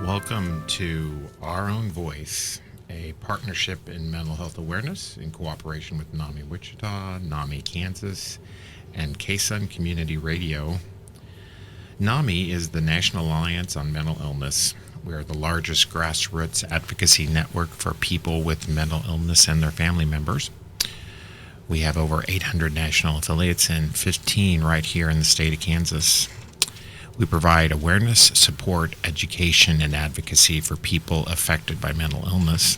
Welcome to Our Own Voice, a partnership in mental health awareness in cooperation with NAMI Wichita, NAMI Kansas, and KSUN Community Radio. NAMI is the National Alliance on Mental Illness. We are the largest grassroots advocacy network for people with mental illness and their family members. We have over 800 national affiliates and 15 right here in the state of Kansas. We provide awareness, support, education, and advocacy for people affected by mental illness.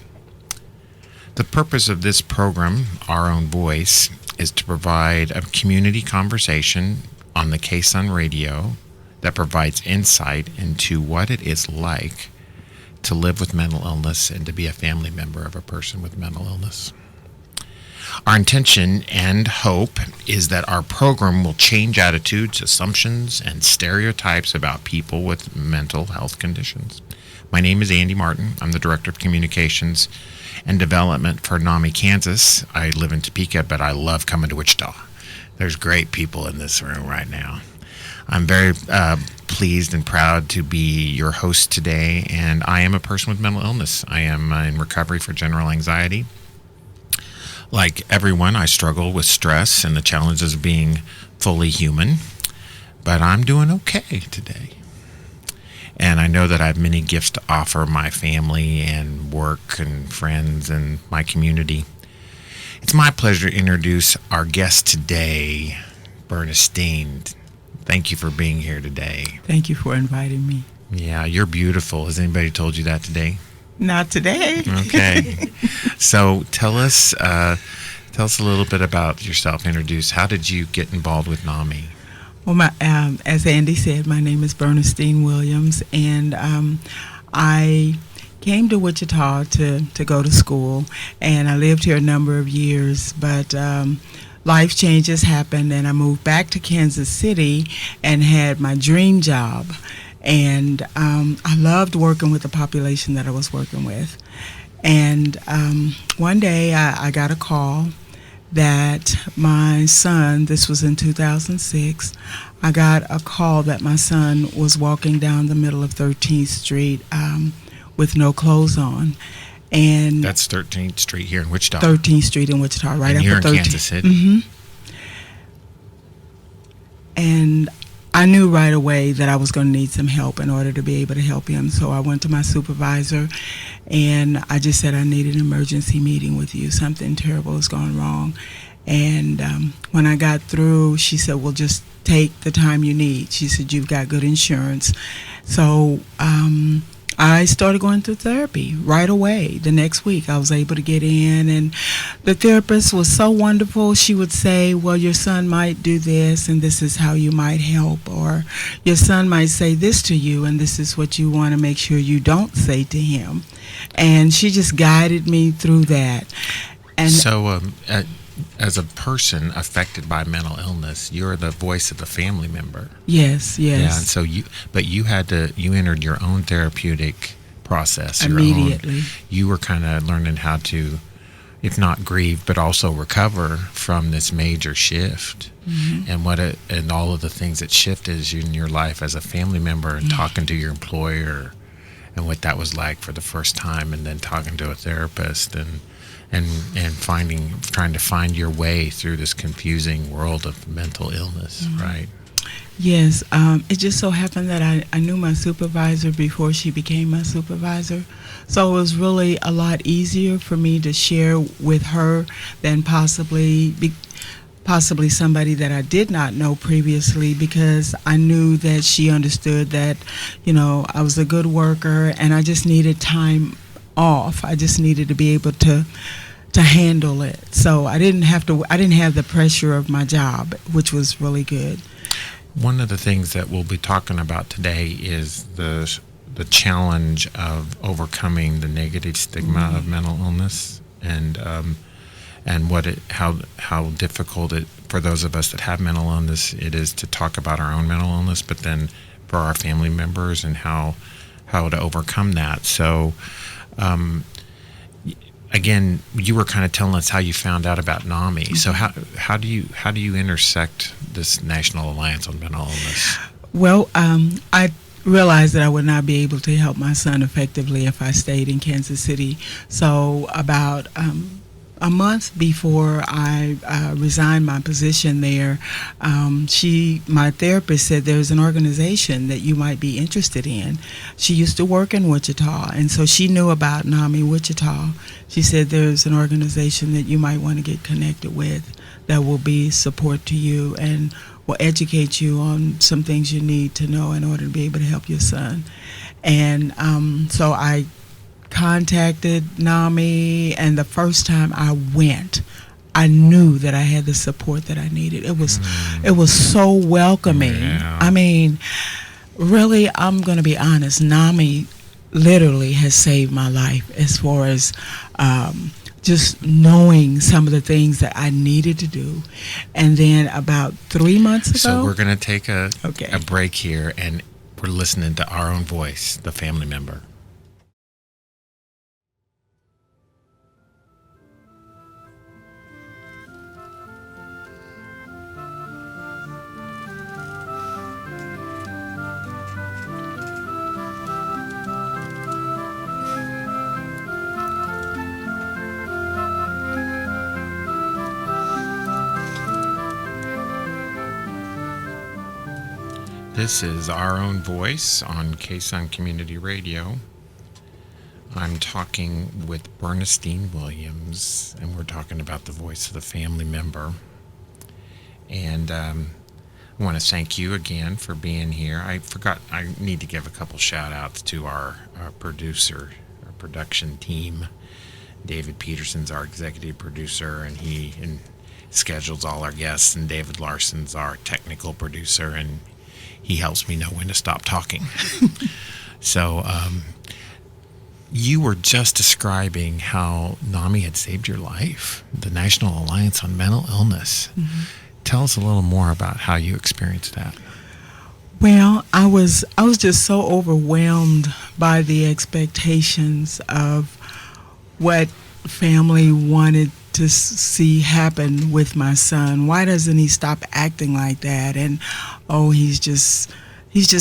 The purpose of this program, Our Own Voice, is to provide a community conversation on the KSUN radio that provides insight into what it is like to live with mental illness and to be a family member of a person with mental illness. Our intention and hope is that our program will change attitudes, assumptions, and stereotypes about people with mental health conditions. My name is Andy Martin. I'm the Director of Communications and Development for NAMI Kansas. I live in Topeka, but I love coming to Wichita. There's great people in this room right now. I'm very pleased and proud to be your host today, and I am a person with mental illness. I am in recovery for general anxiety. Like everyone, I struggle with stress and the challenges of being fully human, but I'm doing okay today. And I know that I have many gifts to offer my family and work and friends and my community. It's my pleasure to introduce our guest today, Bernestine. Thank you for being here today. Thank you for inviting me. Yeah, you're beautiful. Has anybody told you that today? Not today. Okay. So tell us a little bit about yourself. Introduce. How did you get involved with NAMI? Well, as Andy said, my name is Bernestine Williams, and I came to Wichita to go to school, and I lived here a number of years, but life changes happened, and I moved back to Kansas City and had my dream job. And I loved working with the population that I was working with. And one day I got a call that my son, this was in 2006, I got a call that my son was walking down the middle of 13th Street with no clothes on. And that's 13th Street here in Wichita. 13th Street in Wichita, right and after you're in 13th. Kansas City. Mm-hmm. And I knew right away that I was going to need some help in order to be able to help him. So I went to my supervisor and I just said, I need an emergency meeting with you. Something terrible has gone wrong. And when I got through, she said, well, just take the time you need. She said, you've got good insurance. So I started going through therapy right away. The next week I was able to get in, and the therapist was so wonderful. She would say, well, your son might do this and this is how you might help, or your son might say this to you and this is what you want to make sure you don't say to him. And she just guided me through that. And so as a person affected by mental illness, you're the voice of a family member. Yes. Yeah, and so you entered your own therapeutic process. Immediately. You were kind of learning how to, if not grieve, but also recover from this major shift. Mm-hmm. And all of the things that shifted in your life as a family member, and talking to your employer and what that was like for the first time, and then talking to a therapist and trying to find your way through this confusing world of mental illness, mm-hmm. right? Yes. It just so happened that I knew my supervisor before she became my supervisor. So it was really a lot easier for me to share with her than possibly somebody that I did not know previously, because I knew that she understood that, I was a good worker and I just needed time off. I just needed to be able to handle it. So I didn't have the pressure of my job, which was really good. One of the things that we'll be talking about today is the challenge of overcoming the negative stigma mm-hmm. of mental illness, and how difficult it for those of us that have mental illness it is to talk about our own mental illness, but then for our family members and how to overcome that. So again, you were kind of telling us how you found out about NAMI. Mm-hmm. So how do you intersect this National Alliance on Mental Illness? Well, I realized that I would not be able to help my son effectively if I stayed in Kansas City. So about a month before I resigned my position there, my therapist said there's an organization that you might be interested in. She used to work in Wichita, and so she knew about NAMI Wichita. She said there's an organization that you might want to get connected with that will be support to you and will educate you on some things you need to know in order to be able to help your son. And so I contacted NAMI, and the first time I went, I knew that I had the support that I needed. It was so welcoming. Yeah. I mean, really, I'm going to be honest, NAMI literally has saved my life as far as just knowing some of the things that I needed to do. And then about 3 months ago... So we're going to take a Okay. break here, and we're listening to Our Own Voice, the family member. This is Our Own Voice on K-Sun Community Radio. I'm talking with Bernestine Williams, and we're talking about the voice of the family member. And I want to thank you again for being here. I need to give a couple shout-outs to our producer, our production team. David Peterson's our executive producer, and he schedules all our guests, and David Larson's our technical producer, and he helps me know when to stop talking. So you were just describing how NAMI had saved your life, the National Alliance on Mental Illness. Mm-hmm. Tell us a little more about how you experienced that. Well, I was just so overwhelmed by the expectations of what family wanted to see happen with my son. Why doesn't he stop acting like that? And he's just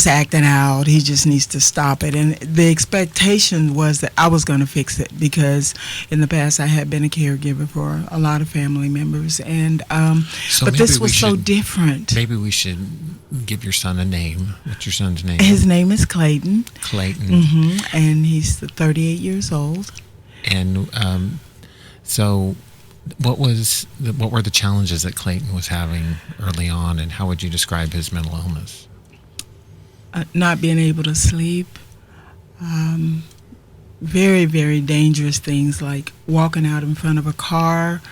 acting out. He just needs to stop it. And the expectation was that I was going to fix it, because in the past I had been a caregiver for a lot of family members, and but this was so different. Maybe we should give your son a name. What's your son's name? His name is Clayton. Clayton. Mm-hmm. And he's 38 years old. And so what were the challenges that Clayton was having early on, and how would you describe his mental illness? Not being able to sleep, very, very dangerous things like walking out in front of a car.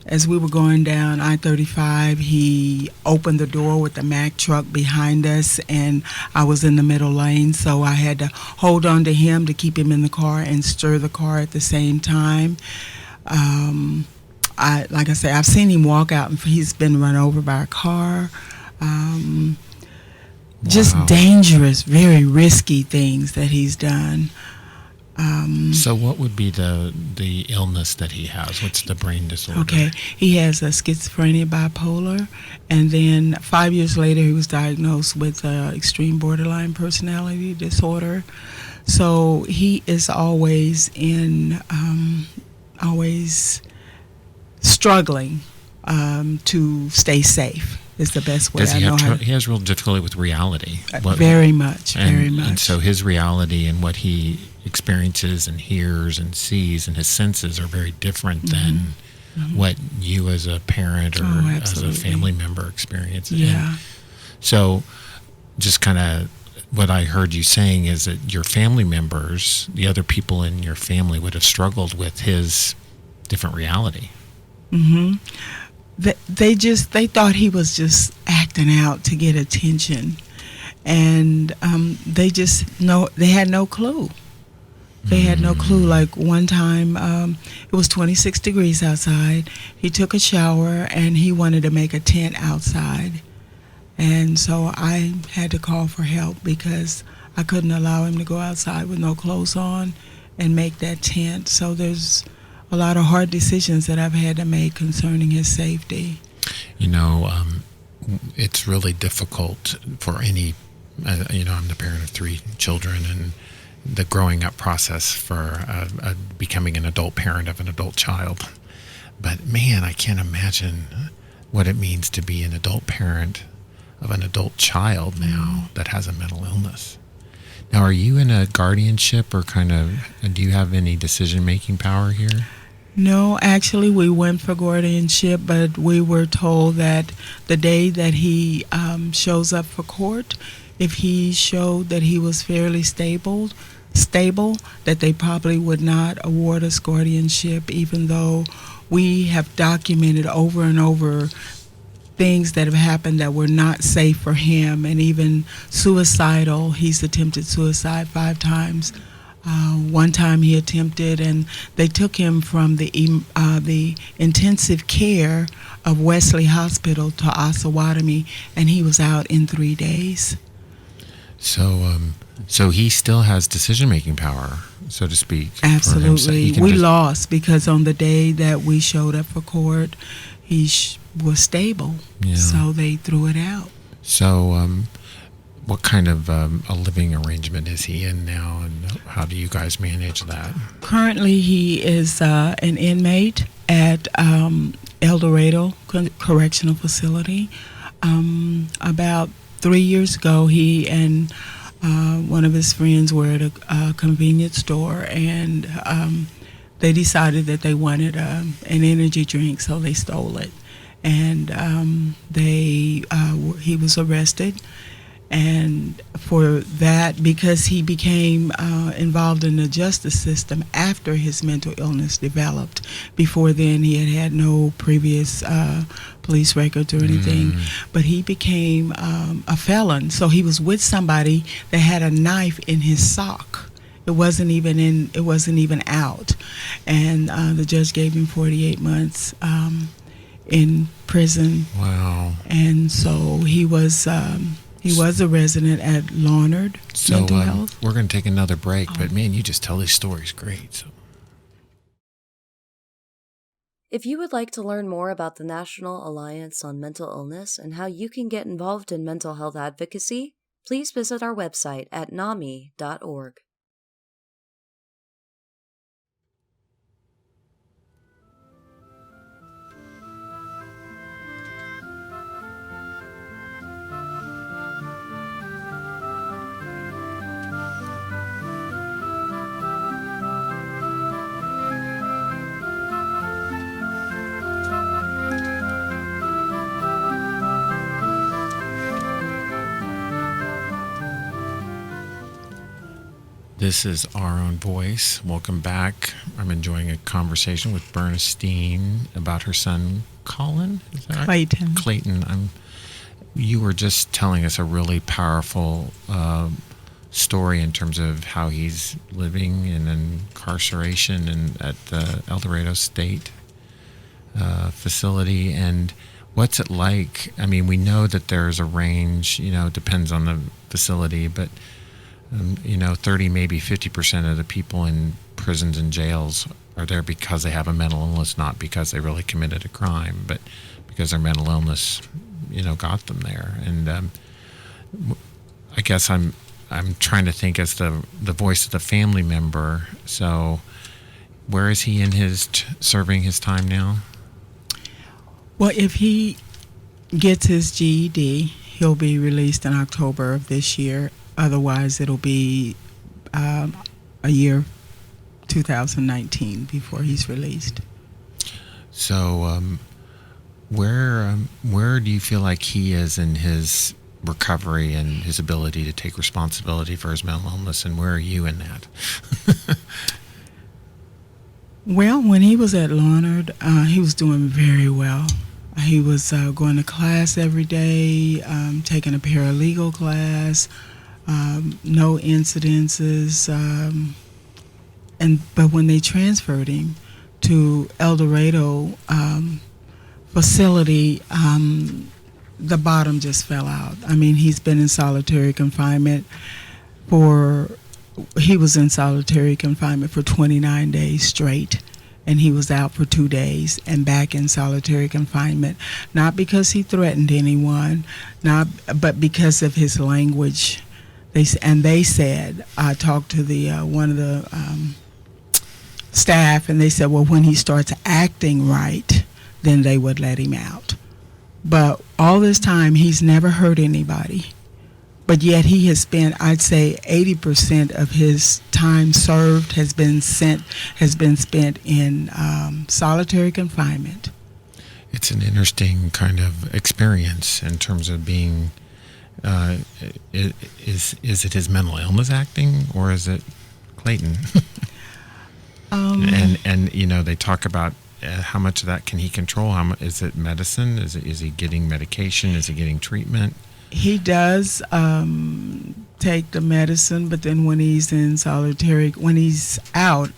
As we were going down I-35, he opened the door with the Mack truck behind us, and I was in the middle lane, so I had to hold on to him to keep him in the car and stir the car at the same time. Like I say, I've seen him walk out and he's been run over by a car. Just dangerous, very risky things that he's done. So what would be the illness that he has? What's the brain disorder? Okay, he has a schizophrenia, bipolar, and then 5 years later he was diagnosed with extreme borderline personality disorder. So he is always always struggling to stay safe. Is the best way I know how. He has real difficulty with reality. Very much. And so his reality and what he experiences and hears and sees and his senses are very different than what you as a parent or as a family member experience. Yeah. And so just kind of what I heard you saying is that your family members, the other people in your family, would have struggled with his different reality. Mm-hmm. They thought he was just acting out to get attention, and they had no clue. They had no clue. Like one time, it was 26 degrees outside. He took a shower and he wanted to make a tent outside, and so I had to call for help because I couldn't allow him to go outside with no clothes on and make that tent. So there's a lot of hard decisions that I've had to make concerning his safety. You know, it's really difficult for any I'm the parent of 3 children, and the growing up process for becoming an adult parent of an adult child. But man, I can't imagine what it means to be an adult parent of an adult child now that has a mental illness. Now, are you in a guardianship, or do you have any decision-making power here? No, actually, we went for guardianship, but we were told that the day that he shows up for court, if he showed that he was fairly stable, that they probably would not award us guardianship, even though we have documented over and over things that have happened that were not safe for him, and even suicidal. He's attempted suicide 5 times. One time he attempted, and they took him from the intensive care of Wesley Hospital to Osawatomie, and he was out in 3 days. So he still has decision-making power, so to speak. Absolutely. We lost because on the day that we showed up for court, he was stable, so they threw it out. So what kind of a living arrangement is he in now, and how do you guys manage that? Currently, he is an inmate at El Dorado Correctional Facility. About 3 years ago, he and one of his friends were at a convenience store, and they decided that they wanted an energy drink, so they stole it. And he was arrested. And for that, because he became involved in the justice system after his mental illness developed. Before then, he had no previous police records or anything. But he became a felon. So he was with somebody that had a knife in his sock. It wasn't even out. And the judge gave him 48 months in prison. Wow. And so he was a resident at Larned Mental Health. We're going to take another break, but man, you just tell these stories great. So. If you would like to learn more about the National Alliance on Mental Illness and how you can get involved in mental health advocacy, please visit our website at NAMI.org. This is Our Own Voice. Welcome back. I'm enjoying a conversation with Bernestine about her son, Colin. Is that right? Clayton. You were just telling us a really powerful story in terms of how he's living in incarceration at the El Dorado State facility. And what's it like? I mean, we know that there's a range, it depends on the facility, but 30, maybe 50% of the people in prisons and jails are there because they have a mental illness, not because they really committed a crime, but because their mental illness, got them there. And I guess I'm trying to think as the voice of the family member. So, where is he in his serving his time now? Well, if he gets his GED, he'll be released in October of this year. Otherwise, it'll be a year, 2019, before he's released. So, where do you feel like he is in his recovery and his ability to take responsibility for his mental illness, and where are you in that? Well, when he was at Larned, he was doing very well. He was going to class every day, taking a paralegal class. No incidences, but when they transferred him to El Dorado facility, the bottom just fell out. I mean, he's been in solitary confinement for 29 days straight, and he was out for 2 days and back in solitary confinement, not because he threatened anyone, but because of his language. They said, I talked to the one of the staff, and they said, well, when he starts acting right, then they would let him out. But all this time, he's never hurt anybody. But yet he has spent, I'd say, 80% of his time served has been spent in solitary confinement. It's an interesting kind of experience in terms of being. Is it his mental illness acting, or is it Clayton? And they talk about how much of that can he control? Is it medicine? Is he getting medication? Is he getting treatment? He does take the medicine, but then when he's out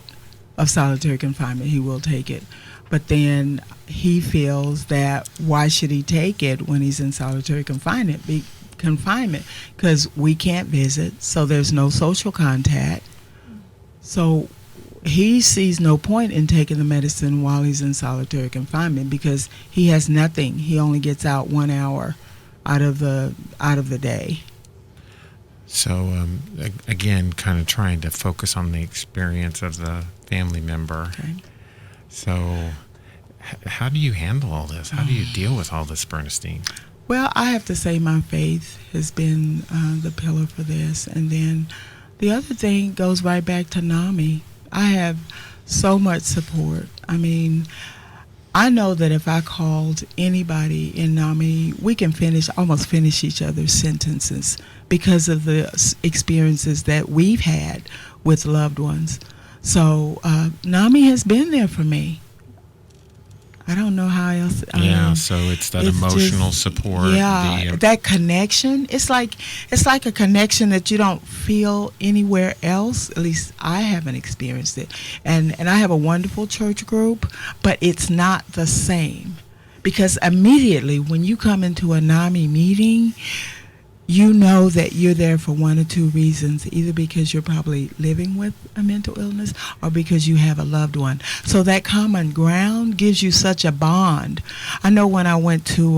of solitary confinement, he will take it. But then he feels that why should he take it when he's in solitary confinement? Because we can't visit, so there's no social contact. So he sees no point in taking the medicine while he's in solitary confinement because he has nothing. He only gets out 1 hour out of the day. So again, kind of trying to focus on the experience of the family member. Okay. So how do you handle all this? How do you deal with all this, Bernestine? Well, I have to say my faith has been the pillar for this. And then the other thing goes right back to NAMI. I have so much support. I mean, I know that if I called anybody in NAMI, we can almost finish each other's sentences because of the experiences that we've had with loved ones. So NAMI has been there for me. I don't know how else. So it's that emotional support. Yeah, that connection. It's like a connection that you don't feel anywhere else. At least I haven't experienced it. And I have a wonderful church group, but it's not the same. Because immediately when you come into a NAMI meeting, you know that you're there for one or two reasons, either because you're probably living with a mental illness or because you have a loved one. So that common ground gives you such a bond. I know when I went to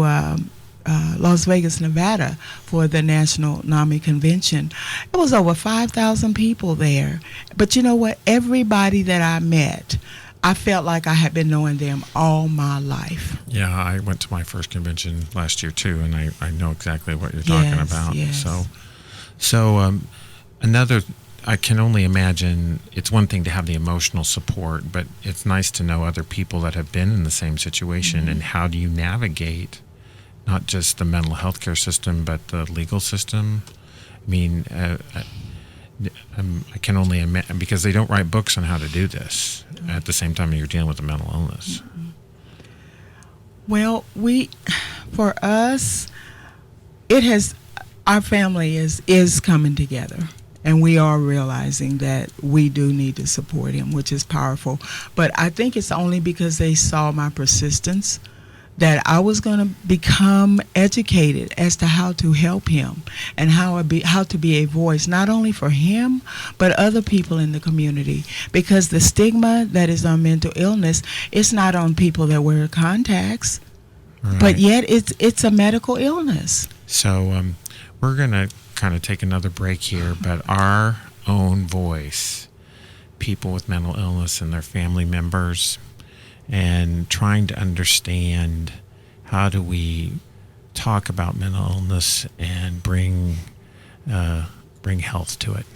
Las Vegas, Nevada for the National NAMI Convention, it was over 5,000 people there. But you know what? Everybody that I met, I felt like I had been knowing them all my life. Yeah, I went to my first convention last year too, and I know exactly what you're talking about. Yes. So another, I can only imagine, it's one thing to have the emotional support, but it's nice to know other people that have been in the same situation. Mm-hmm. And how do you navigate not just the mental health care system, but the legal system? I mean, I can only imagine, because they don't write books on how to do this at the same time you're dealing with a mental illness. Well, for us, our family is coming together, and we are realizing that we do need to support him, which is powerful. But I think it's only because they saw my persistence that I was going to become educated as to how to help him and how to be a voice, not only for him, but other people in the community. Because the stigma that is on mental illness, it's not on people that wear contacts, right. But yet it's a medical illness. So we're going to kind of take another break here, but our own voice, people with mental illness and their family members, and trying to understand how do we talk about mental illness and bring health to it.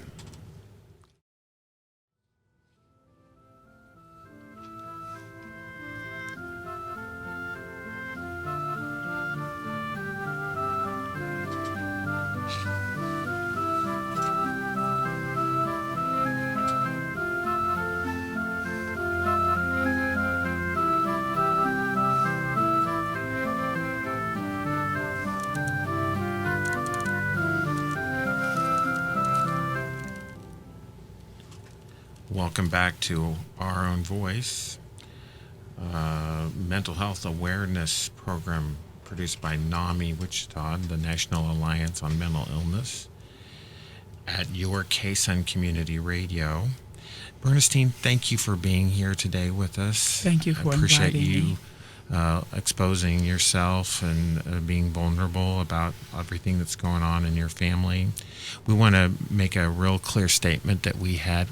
Welcome back to Our Own Voice, mental health awareness program produced by NAMI Wichita, the National Alliance on Mental Illness, at your KSUN Community Radio. Bernestine, thank you for being here today with us. Thank you for I appreciate inviting you me. exposing yourself and being vulnerable about everything that's going on in your family. We want to make a real clear statement that we had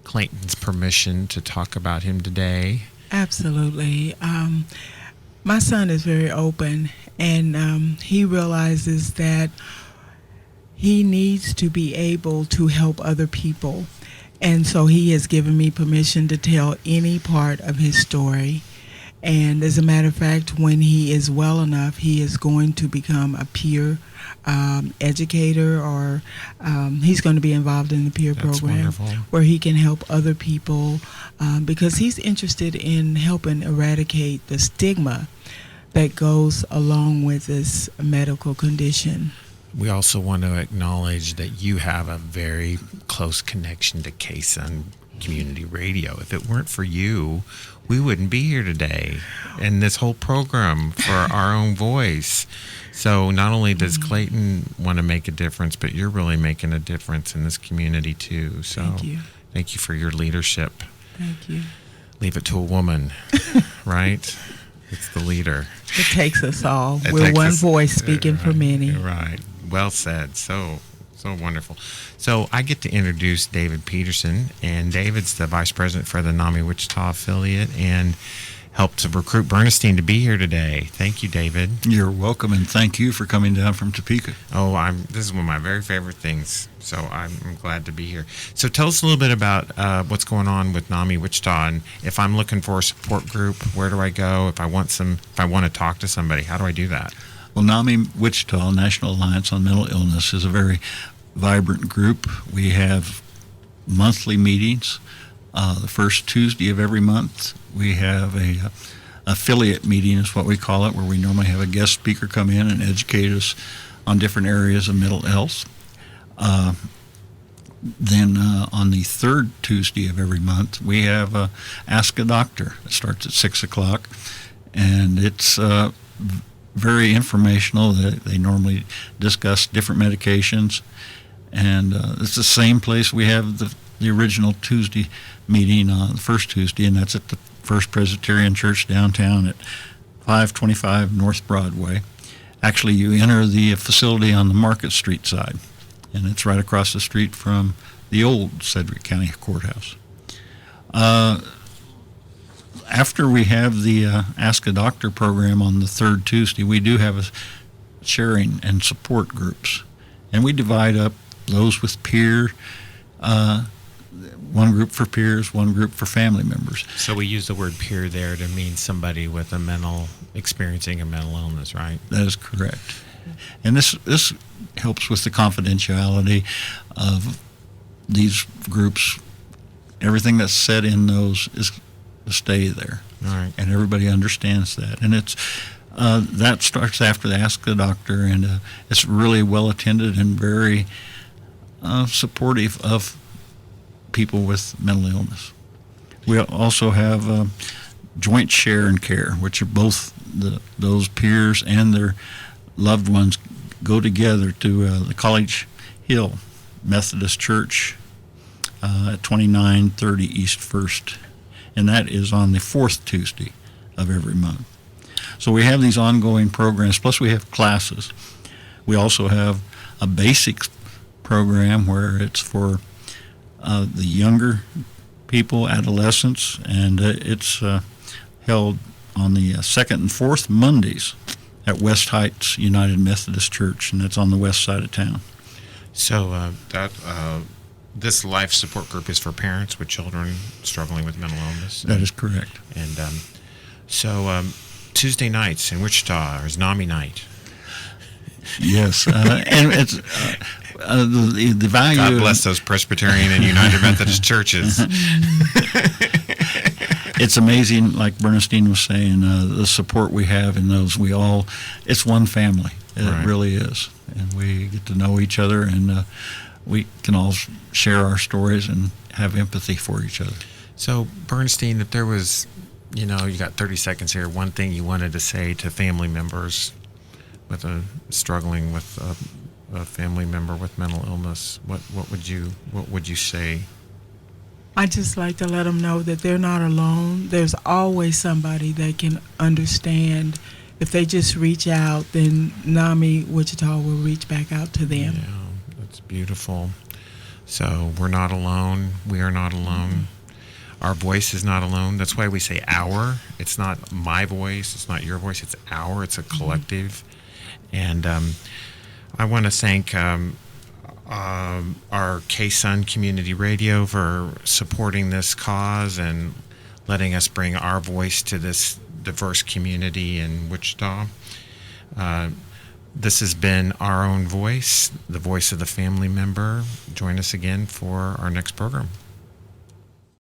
Clayton's permission to talk about him today. Absolutely. My son is very open, and he realizes that he needs to be able to help other people. And so he has given me permission to tell any part of his story. And as a matter of fact, when he is well enough, he is going to become a peer educator, or he's going to be involved in the peer That's program wonderful. where he can help other people because he's interested in helping eradicate the stigma that goes along with this medical condition. We also want to acknowledge that you have a very close connection to KSUN Community Radio. If it weren't for you, we wouldn't be here today and this whole program for our own voice. So not only does Clayton want to make a difference, but you're really making a difference in this community too. So Thank you. For your leadership. Thank you. Leave it to a woman, right? It's the leader. It takes us all. It We're takes one us- voice speaking for many. Right. Well said. So wonderful. So I get to introduce David Peterson, and David's the vice president for the NAMI Wichita affiliate and helped to recruit Bernestine to be here today. Thank you, David. You're welcome, and thank you for coming down from Topeka. Oh, this is one of my very favorite things. So I'm glad to be here. So tell us a little bit about what's going on with NAMI Wichita, and if I'm looking for a support group, where do I go? If I want to talk to somebody, how do I do that? Well, NAMI Wichita, National Alliance on Mental Illness, is a very vibrant group. We have monthly meetings. The first Tuesday of every month, we have a affiliate meeting, is what we call it, where we normally have a guest speaker come in and educate us on different areas of mental health. Then on the third Tuesday of every month, we have Ask a Doctor. It starts at 6 o'clock, and it's very informational. They normally discuss different medications, and it's the same place we have the original Tuesday meeting on the first Tuesday, and that's at the First Presbyterian Church downtown at 525 North Broadway. Actually, you enter the facility on the Market Street side, and it's right across the street from the old Sedgwick County Courthouse. After we have the Ask a Doctor program on the third Tuesday, we do have a sharing and support groups, and we divide up those with peer, one group for peers, one group for family members. So we use the word peer there to mean somebody with experiencing a mental illness, right? That is correct. And this helps with the confidentiality of these groups. Everything that's said in those is to stay there. All right. And everybody understands that. And it's that starts after the Ask the Doctor, and it's really well attended and very supportive of people with mental illness. We also have joint share and care, which are both those peers and their loved ones go together to the College Hill Methodist Church at 2930 East 1st, and that is on the fourth Tuesday of every month. So we have these ongoing programs, plus we have classes. We also have a basics program where it's for the younger people, adolescents, and it's held on the second and fourth Mondays at West Heights United Methodist Church, and it's on the west side of town. So this life support group is for parents with children struggling with mental illness. That is correct. And so Tuesday nights in Wichita is NAMI night. Yes, and it's the value. God bless those Presbyterian and United Methodist churches. It's amazing, like Bernestine was saying, the support we have in those. It's one family. It Right. really is. And we get to know each other, and we can all share our stories and have empathy for each other. So, Bernstein, if there was, you got 30 seconds here, one thing you wanted to say to family members struggling with a family member with mental illness, what would you say? I just like to let them know that they're not alone. There's always somebody that can understand. If they just reach out, then NAMI Wichita will reach back out to them. Yeah, that's beautiful. So we're not alone. We are not alone. Our voice is not alone. That's why we say our. It's not my voice. It's not your voice. It's our. It's a collective. And I want to thank our K-Sun Community Radio for supporting this cause and letting us bring our voice to this diverse community in Wichita. This has been Our Own Voice, the voice of the family member. Join us again for our next program.